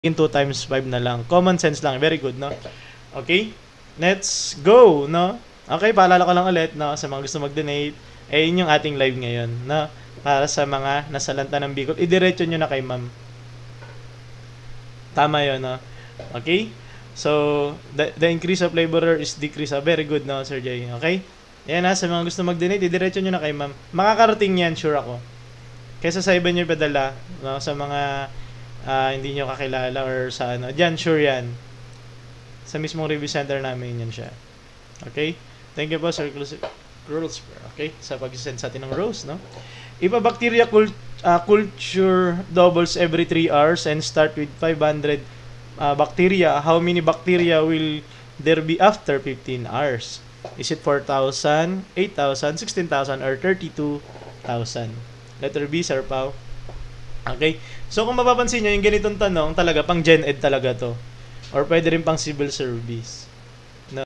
in 2 times 5 na lang. Common sense lang. Very good, no? Okay? Let's go, no? Okay, paalala ko lang ulit, no? Sa mga gusto mag-donate, yun yung ating live ngayon, no? Para sa mga nasalanta ng Bicol. Idiretso nyo na kay ma'am. Tama yun, no? Okay? So, the increase of laborer is decrease. Very good, no, Sir Jay? Okay? Yan na, sa mga gusto mag-donate, idiretso nyo na kay ma'am. Makakarating yan, sure ako. Kaysa sa iba nyo padala, no? Sa mga hindi nyo kakilala or sa ano. Diyan, sure yan. Sa mismong review center namin yan siya. Okay? Thank you po, Sir Girls. Okay? Sa pag-send sa atin ng rose, no? If a bacteria culture doubles every 3 hours and start with 500 bacteria, how many bacteria will there be after 15 hours? Is it 4,000, 8,000, 16,000, or 32,000? Letter B, Sir Pao. Okay? So, kung mapapansin nyo, yung ganitong tanong, talaga, pang Gen Ed talaga to. Or pwede rin pang civil service.